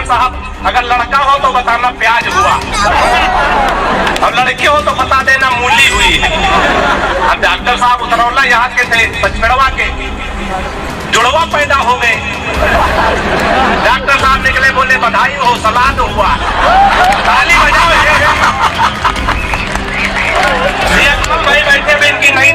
साहब अगर लड़का हो तो बताना प्याज हुआ और लड़की हो तो बता देना मूली हुई है। अब डॉक्टर साहब उतरौला यहाँ के थे, पचमेड़वा के, जुड़वा पैदा हो गए। डॉक्टर साहब निकले, बोले बधाई हो, सलाद हुआ, ताली बजाओ। ये भाई बैठे हुए इनकी नहीं।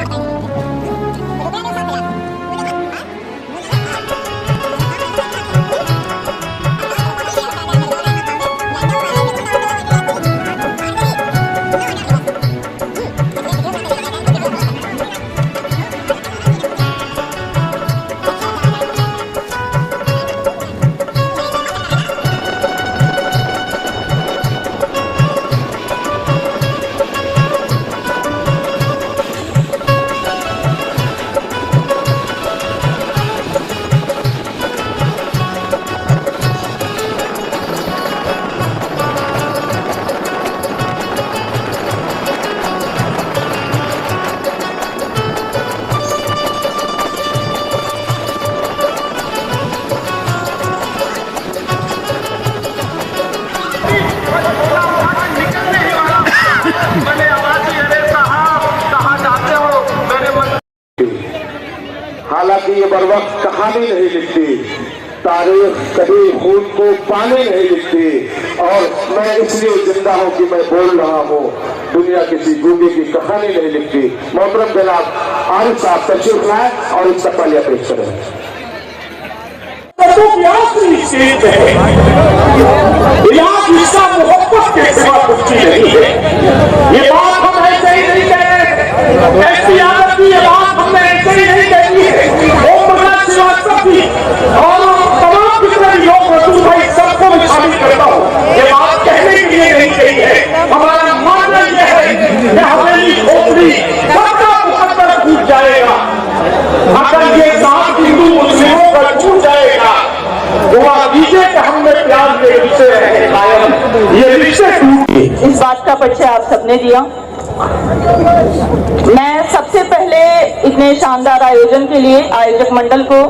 हालांकि ये बर वक्त कहानी नहीं लिखती, तारीख कभी खून को पानी नहीं लिखती, और मैं इसलिए जिंदा हूँ कि मैं बोल रहा हूँ। दुनिया किसी गूंगे की कहानी नहीं लिखती। मोहतरम जनाब आरिफ साहब तशरीफ लाए और इसका पहले पेश करें। मोहब्बत के सिवा कुछ नहीं है। ये बात हम ऐसे ही नहीं कह रहे, ऐसी आदत की ये बात हमने ऐसे ही नहीं कही है। और तमाम जितने भी लोग रसूल भाई सबको मैं शामिल करता हूँ, ये बात कहने के लिए नहीं कही है। हमारा मानना यह है कि हमारी खोपड़ी सबका मुकद्दर टूट जाएगा अगर ये साथ हिंदू मुस्लिमों का टूट जाएगा। दुआ कीजिए कि हमने प्यार के रिश्ते रहे कायम, ये रिश्ते टूटे। इस बात का परिचय आप सबने दिया। मैं सबसे पहले इतने शानदार आयोजन के लिए आयोजक मंडल को,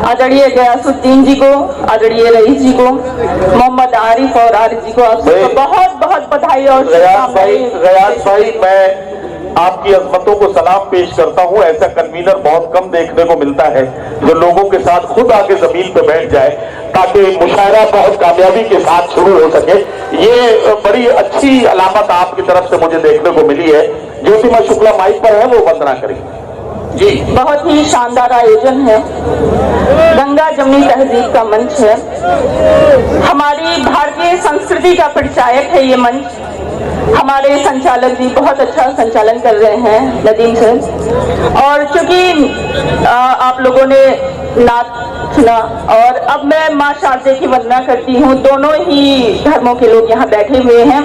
आदरणीय गयासुद्दीन जी को, आदरणीय रईस जी को, मोहम्मद आरिफ और आरिफ जी को आप सबको बहुत बहुत बधाई और गयास भाई मैं आपकी अजमतों को सलाम पेश करता हूं। ऐसा कन्वीनर बहुत कम देखने को मिलता है जो लोगों के साथ खुद आके जमीन पे बैठ जाए ताकि मुशायरा बहुत कामयाबी के साथ शुरू हो सके। ये बड़ी अच्छी अलामत आपकी तरफ से मुझे देखने को मिली है। ज्योतिमा शुक्ला माइक पर है, वो वंदना करें जी। बहुत ही शानदार आयोजन है, गंगा जमुनी तहजीब का मंच है, हमारी भारतीय संस्कृति का परिचायक है ये मंच। हमारे संचालक जी बहुत अच्छा संचालन कर रहे हैं, नदीम सर। और चूंकि आप लोगों ने नात सुना और अब मैं माँ शारदे की वंदना करती हूँ। दोनों ही धर्मों के लोग यहाँ बैठे हुए हैं।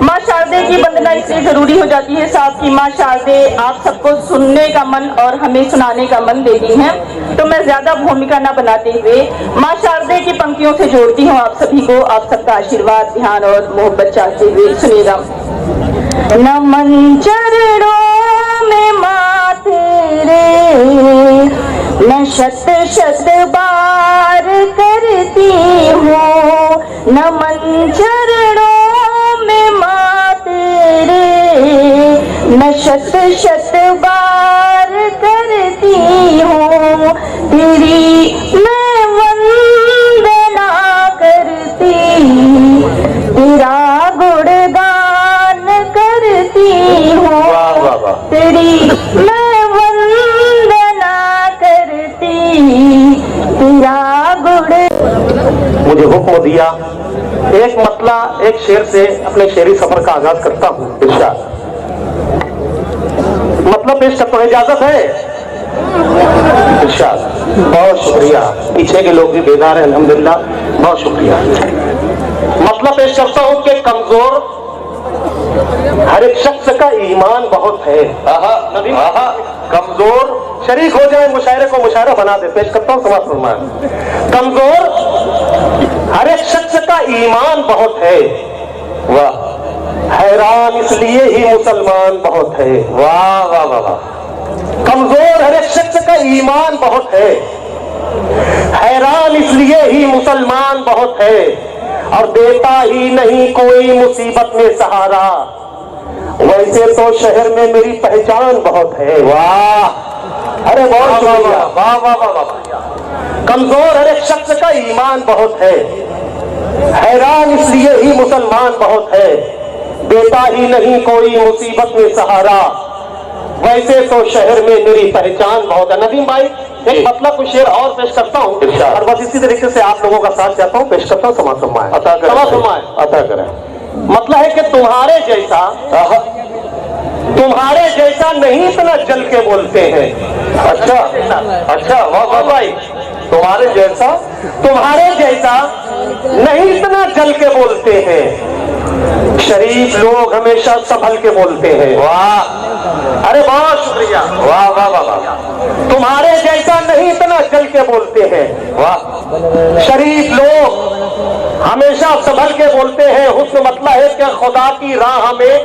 माँ शारदे की वंदना इसलिए जरूरी हो जाती है साहब कि माँ शारदे आप सबको सुनने का मन और हमें सुनाने का मन देती हैं। तो मैं ज्यादा भूमिका न बनाते हुए माँ शारदे की पंक्तियों से जोड़ती हूँ आप सभी को। आप सबका आशीर्वाद, ध्यान और मोहब्बत चाहते हुए सुनिएगा। नमन चरणों में माँ तेरे मैं शत शत बार करती हूँ। नमन चरणों में माँ तेरे मैं शत शत बार करती हूँ। तेरी मैं वंदना करती, तेरा गुणगान करती हूँ। तेरी मैं वंदना करती, तेरा गुण। मुझे हुक्म दिया एक मतला एक शेर से अपने शेरी सफर का आगाज करता हूँ। इरशाद मतलब पेश करता हूँ, इजाजत है? इरशाद। बहुत शुक्रिया, पीछे के लोग भी बेदार हैं अल्हम्दुलिल्लाह, बहुत शुक्रिया। मतलब पेश करता हूँ कि कमजोर हर एक शख्स का ईमान बहुत है। कमजोर शरीक हो जाए मुशायरे को मुशायरा बना दे। पेश करता हूँ समाज फरमान। कमजोर हर एक शख्स का ईमान बहुत है, वाह। हैरान इसलिए ही मुसलमान बहुत है, वाह वाह वाह वाह। कमजोर हर एक शख्स का ईमान बहुत है, हैरान इसलिए ही मुसलमान बहुत है। और देता ही नहीं कोई मुसीबत में सहारा। वैसे तो शहर में मेरी पहचान बहुत है। वाह, अरे बहुत शुक्रिया, वाह वाह वाह वाह। कमजोर हर एक शख्स का ईमान बहुत है, हैरान इसलिए ही मुसलमान बहुत है। देता ही नहीं कोई मुसीबत में सहारा, वैसे तो शहर में मेरी पहचान बहुत है। नदीम भाई एक मतलब कुछ शेर और पेश करता हूँ और बस इसी तरीके से आप लोगों का साथ चाहता हूँ, पेश करता हूँ। समा अता करें। मतलब है कि तुम्हारे जैसा नहीं इतना जल के बोलते हैं। अच्छा अच्छा, वाह वाह भाई, तुम्हारे जैसा नहीं इतना जल के बोलते हैं। शरीफ लोग हमेशा संभल के बोलते हैं। वाह, अरे बहुत शुक्रिया, वाह वाह वाह वाह। तुम्हारे जैसा नहीं इतना जल के बोलते हैं। वाह, शरीफ लोग हमेशा संभल के बोलते हैं। हुस्न मतलब है कि खुदा की राह में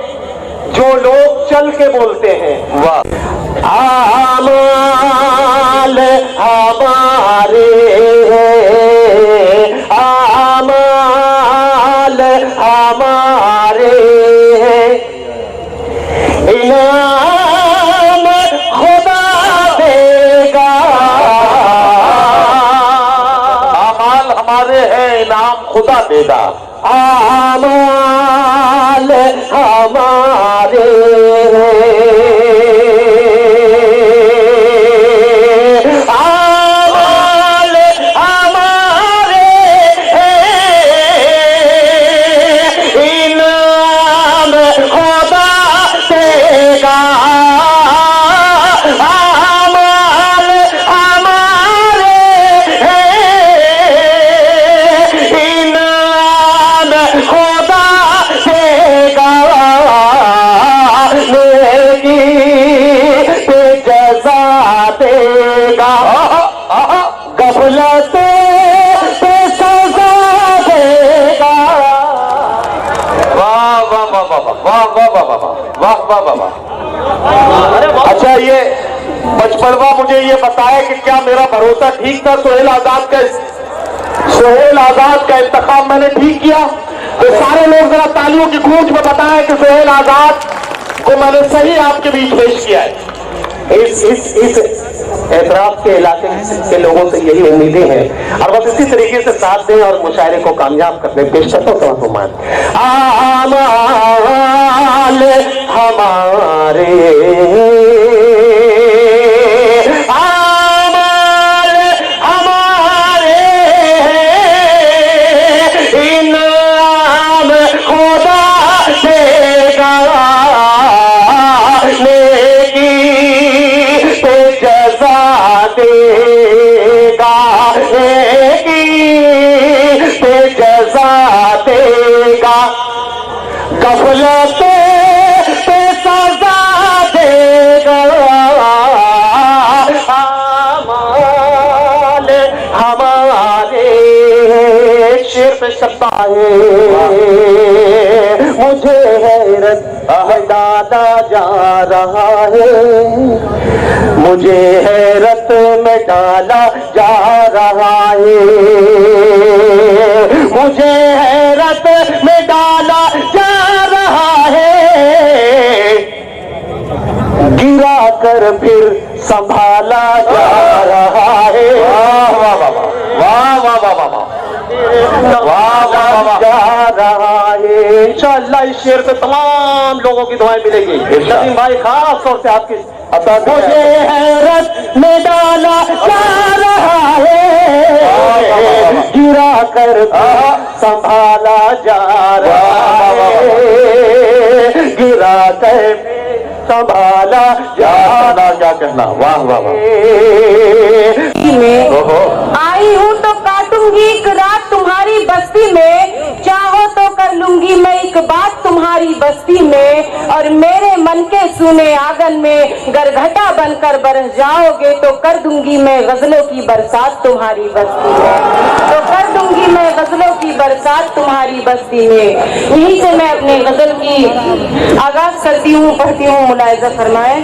जो लोग चल के बोलते हैं। वाह, आमाल हमारे हैं, आमाल हमारे हैं, इनाम खुदा देगा। आमाल हमारे हैं, इनाम खुदा देगा। आमाल हमारे आमाल हमारे इनाम खुदा देगा। आमाल हमारे इनाम खुदा देगा। नेकी पे जज़ा देगा, गफलत पे सज़ा देगा। वाह वाह वाह वाह वाह वाह वाह वाह वाह वाह वाह। अच्छा, ये बचपनवा मुझे ये बताया कि क्या मेरा भरोसा ठीक था? सोहेल आजाद का इंतखाब मैंने ठीक किया? तो सारे लोग जरा तालियों की गूंज में बताएं कि सोहेल आजाद को मैंने सही आपके बीच पेश किया है। इस एतराफ के इलाके के लोगों से यही उम्मीदें हैं और बस इसी तरीके से साथ दें और मुशायरे को कामयाब करने पेश करता हूँ। आमाल हमारे आमाल हमारे इनाम खुदा देगा। नेकी पे जज़ा देगा, नेकी पे जज़ा देगा, गफलत पे सज़ा देगा। आमाल हमारे शेर पे सकता है, मुझे हैरत में डाला जा रहा है, मुझे हैरत में डाला जा रहा है, मुझे हैरत में डाला जा रहा है। गिरा कर फिर संभाला जा रहा है। वाह वाह वाह वाह वाह वाह वाह वाह वाह वाह जा रहा है। इंशाअल्लाह इस शेर पे तमाम लोगों की दुआएं मिलेंगी। नदीम भाई खास तौर से आपकी मुझे हैरत में डाला जा रहा है, गिरा कर संभाला जा रहा है, गिरा कर संभाला जा रहा। क्या कहना, वाह वाह वाह। आई हूँ तो काटूंगी एक रात तुम्हारी बस्ती में, चाहो तो कर लूंगी मैं एक बात तुम्हारी बस्ती में, और मेरे मन के सुने आंगन में गरघटा बनकर बरस जाओगे तो कर दूंगी मैं गजलों की बरसात तुम्हारी बस्ती में, तो कर दूंगी मैं गजलों की बरसात तुम्हारी बस्ती में। यहीं से मैं अपने गजल की आगाज करती हूँ, पढ़ती हूँ, मुलाहिजा फरमाए।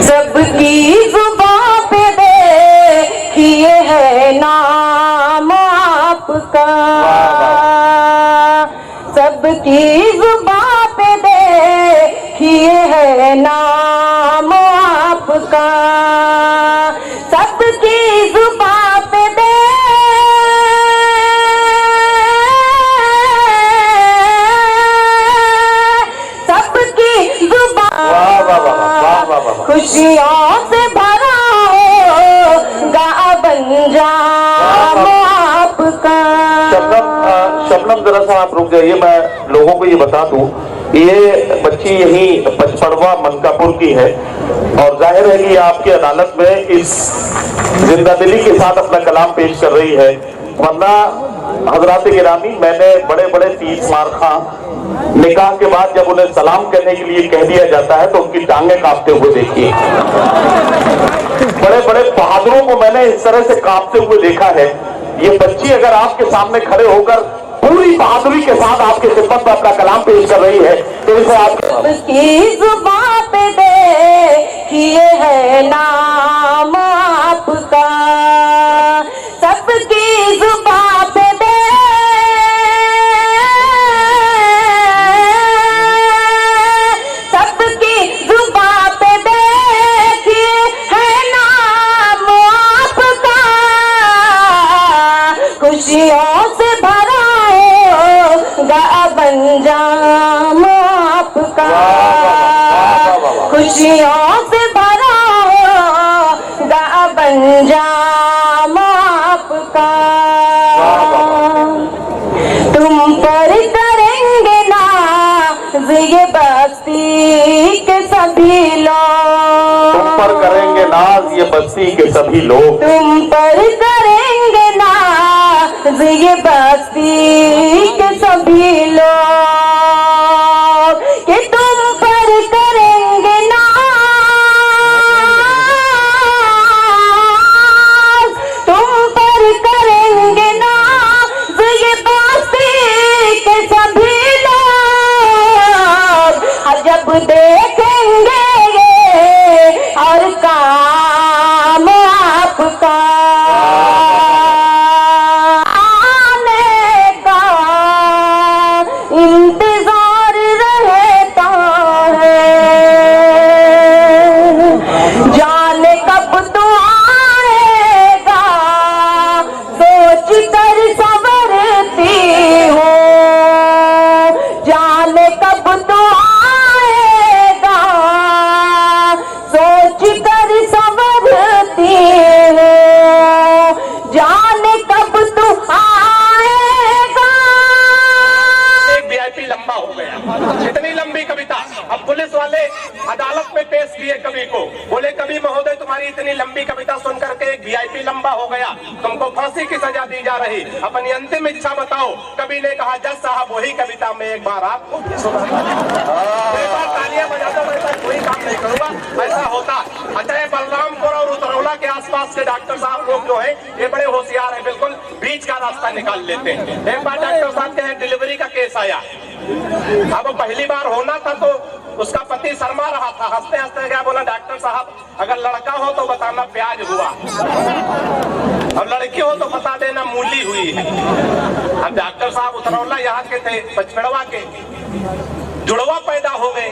सबकी जुबां पे किए है नाम आपका, सबकी जुबां पे देखिए है नाम आपका, सबकी जुबां पे सबकी जुबां खुशियों से भरा होगा अंजाम आपका। शबनम जरा सा आप रुक जाइए, मैं लोगों को ये बता दूं, ये बच्ची यही 55वां मनकापुर की है और जाहिर है कि आपकी अदालत में इस जिंदादिली के साथ अपना कलाम पेश कर रही है, वरना हजरात गिरामी मैंने बड़े बड़े 30 मारखा निकाह के बाद जब उन्हें सलाम करने के लिए कह दिया जाता है तो उनकी टांगें कांपते हुए देखी। बड़े बड़े बहादुरों को मैंने इस तरह से कांपते हुए देखा है। ये बच्ची अगर आपके सामने खड़े होकर पूरी बहादुरी के साथ आपके खिदमत में अपना कलाम पेश कर रही है तो इसे आप सबकी जुबां पे देखिए है नाम आपका, सबकी जुबां पे सबकी जुबां पे देखिए है नाम आपका, खुशियों से भरा होगा अंजाम आपका, खुशियों से भरा होगा अंजाम आपका। तुम पर करेंगे नाज ये बस्ती के सभी लोग, तुम पर करेंगे नाज ये बस्ती के सभी लोग, तुम पर करेंगे नाज ये बस्ती के सभी लोग, कि तुम पर करेंगे नाज, तुम पर करेंगे नाज ये बस्ती के सभी लोग, जब देखेंगे ये और काम आपका आने का इंतजार रहता है, जाने कब तू आएगा सोच कर संवरती हूँ, जाने कब तू आएगा सोच कर संवरती हूँ, जाने कब तू आएगा। एक वीआईपी लंबा हो गया, इतनी लंबी कविता। अब पुलिस वाले अदालत में पेश किए कवि को, बोले कवि महोदय तुम्हारी इतनी लंबी कविता सुन करके एक वीआईपी लंबा हो गया, तुमको फांसी की सजा दी जा रही, अपनी अंतिम इच्छा बताओ। कवि ने कहा जज साहब वही कविता में एक बार आपको तालियां बजा दो, मैं कोई काम नहीं करूंगा। ऐसा होता। अच्छा ये बलरामपुर और उतरौला के आसपास के डॉक्टर साहब लोग जो है ये बड़े होशियार है, बिल्कुल बीच का रास्ता निकाल लेते हैं। एक बार डॉक्टर साहब के डिलीवरी का केस आया, अब पहली बार होना था तो उसका पति शर्मा रहा था, हंसते हंसते क्या बोला डॉक्टर साहब अगर लड़का हो तो बताना प्याज हुआ और लड़की हो तो बता देना मूली हुई है। अब डॉक्टर साहब उतरौला यहाँ के थे, पचपेड़वा के, जुड़वा पैदा हो गए।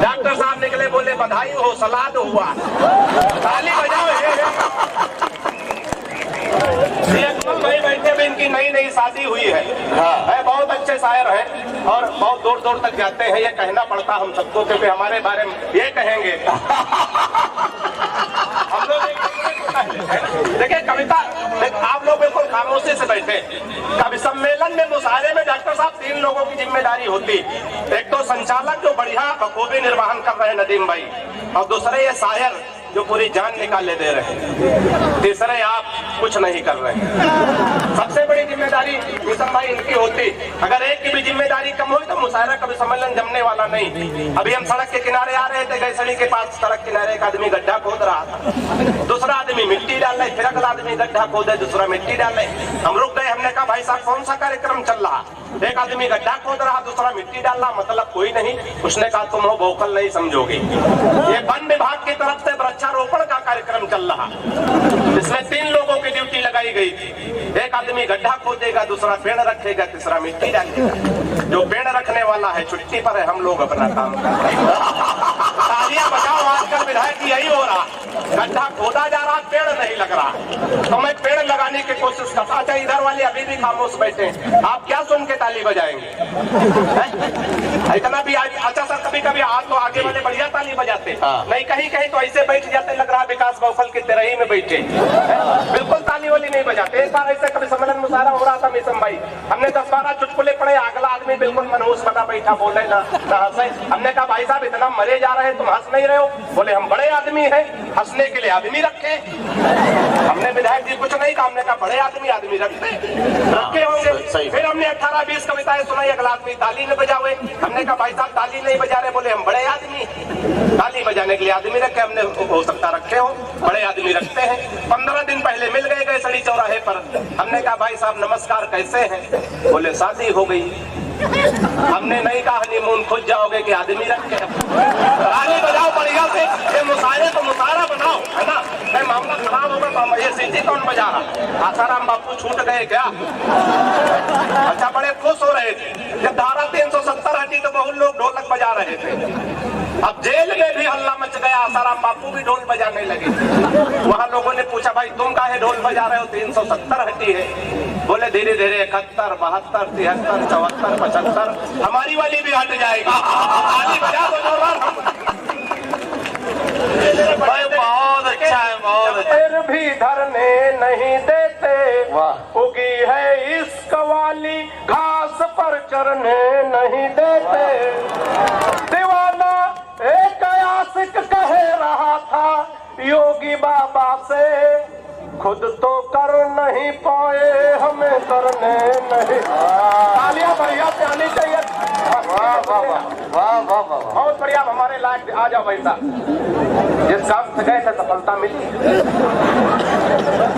डॉक्टर साहब निकले बोले बधाई हो सलाद हुआ, ताली बजाओ। भाई बैठे भी इनकी नई नई शादी हुई है, बहुत अच्छे शायर हैं और बहुत दूर दूर तक जाते हैं। ये कहना पड़ता हम सबको क्योंकि हमारे बारे में ये कहेंगे हम लोग देखिए कविता आप लोग बिल्कुल खामोशी से बैठे। कवि सम्मेलन में मुशायरे में डॉक्टर साहब 3 लोगों की जिम्मेदारी होती, एक तो संचालक जो बढ़िया बखूबी निर्वहन कर रहे हैं नदीम भाई, और दूसरे ये शायर जो पूरी जान निकाले दे रहे हैं, तीसरे आप कुछ नहीं कर रहे हैं। सबसे बड़ी जिम्मेदारी मिशन भाई इनकी होती। अगर एक की भी जिम्मेदारी कम हुई तो मुशायरा कभी सम्मेलन जमने वाला नहीं। अभी हम सड़क के किनारे आ रहे थे, गैसड़ी के पास सड़क किनारे एक आदमी गड्ढा खोद रहा था, दूसरा आदमी मिट्टी डाल रहे, फिर अगला आदमी गड्ढा खोदे, दूसरा मिट्टी डाल रहे। हम रुक गए, हमने कहा भाई साहब कौन सा कार्यक्रम चल रहा? एक आदमी गड्ढा खोद रहा, दूसरा मिट्टी डाल रहा, मतलब कोई नहीं। उसने कहा तुम हो वोकल नहीं समझोगे, ये वन विभाग की तरफ से वृक्षारोपण का कार्यक्रम चल रहा, इसमें 3 लोगों की ड्यूटी लगाई गई थी। एक आदमी गड्ढा खोदेगा, दूसरा पेड़ रखेगा, तीसरा मिट्टी डालेगा। जो पेड़ रखने वाला है छुट्टी पर है, हम लोग अपना काम करते हैं। तालियां बजाओ, आजकल विधायक यही हो रहा, गड्ढा खोदा जा रहा, पेड़ नहीं लग रहा। तो मैं पेड़ लगाने की कोशिश करता। अच्छा, इधर वाले अभी भी खामोश बैठे, आप क्या सुन के ताली बजाएंगे? इतना भी अच्छा सर, कभी कभी आज तो आगे वाले बढ़िया ताली बजाते, नहीं कहीं कहीं तो ऐसे बैठ जाते, लग रहा विकास बहुफल की तरह ही में बैठे, बिल्कुल ताली वाली नहीं बजाते। एक बार ऐसे कभी सम्मेलन मुशायरा हो रहा था मिसम भाई, हमने 10-12 चुटकुले पढ़े, अगला आदमी बिल्कुल मनहूस बना बैठा, बोले ना हंसे। हमने कहा भाई साहब इतना मरे जा रहे, तुम हंस नहीं रहे हो? बोले हम बड़े आदमी हैं, हंसने के लिए आदमी रखे। हमने विधायक जी कुछ नहीं कहा, हमने कहा बड़े आदमी रखे होंगे। फिर हमने 18-20 कविताएं सुनाई, अगला आदमी ताली न बजावे। हमने कहा भाई साहब ताली नहीं बजा रहे, बोले हम बड़े आदमी, ताली बजाने के लिए आदमी रखे। हमने हो सकता रखे हो, बड़े आदमी रखते हैं। 15 दिन पहले मिल गए गैसड़ी चौराहे पर, हमने कहा भाई साहब नमस्कार कैसे हैं? बोले शादी हो गई। हमने नहीं कहा हनीमून खुद जाओगे कि आदमी रखे। ताली बजाओ बढ़िया से, ये मुशायरे तो मुशायरा बनाओ, है ना? मामला खराब होगा तो हम ये सीटी कौन बजा रहा? आसाराम बापू छूट गए क्या? अच्छा, बड़े खुश हो रहे थे जब धारा 370 हटी तो बहुत लोग ढोलक बजा रहे थे। अब जेल में भी हल्ला मच गया, आसाराम बापू भी ढोल बजाने लगे। वहां लोगों ने पूछा भाई तुम काहे ढोल बजा रहे हो, 370 हटी है? बोले धीरे धीरे 71, 72, 73, 74, 75 हमारी वाली भी हट जाएगी। ताली बजा दो जोरदार। बहुत अच्छा है, बहुत अच्छा। भी धरने नहीं देते, उगी है इस कवाली, घास पर चरने नहीं देते। दीवाना एक आशिक कह रहा था योगी बाबा से, खुद तो कर नहीं पाए हमें करने नहीं। तालियां बढ़िया से आनी चाहिए। वाह वाह वाह वाह वाह, बहुत बढ़िया, हमारे लायक आ जाओ भाई साहब। जिस काम से गए थे सफलता मिली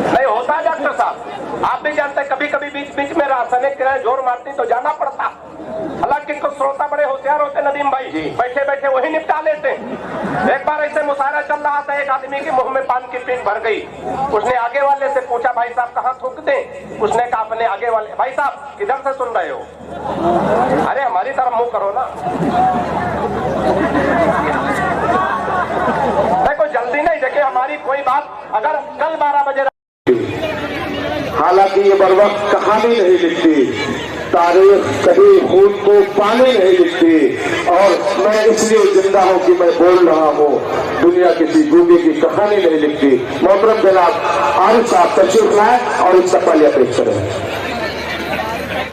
नहीं होता है डॉक्टर साहब, आप भी जानते हैं कभी कभी बीच बीच में रासायनिक क्रियाएं जोर मारती तो जाना पड़ता। हालांकि कुछ श्रोता बड़े होशियार होते नदीम भाई, बैठे बैठे वही निपटा लेते। एक बार ऐसे मुशायरा चल रहा था, एक आदमी के मुंह में पान की पीन भर गई। उसने आगे वाले से पूछा भाई साहब कहाँ थूक दें? उसने कहा अपने आगे वाले। भाई साहब किधर से सुन रहे हो? अरे हमारी तरफ मुंह करो ना। देखो जल्दी नहीं, देखिए हमारी कोई बात अगर कल 12 बजे, हालांकि ये बर वक्त कहानी नहीं लिखती, तारीख कभी खून को पानी नहीं लिखती, और मैं इसलिए जिंदा हूं कि मैं बोल रहा हूं। दुनिया किसी गूंगे की कहानी नहीं लिखती। मोहतरम जनाब आरिफ साहब तशरीफ लाए और इस पहले अपेक्षा करें।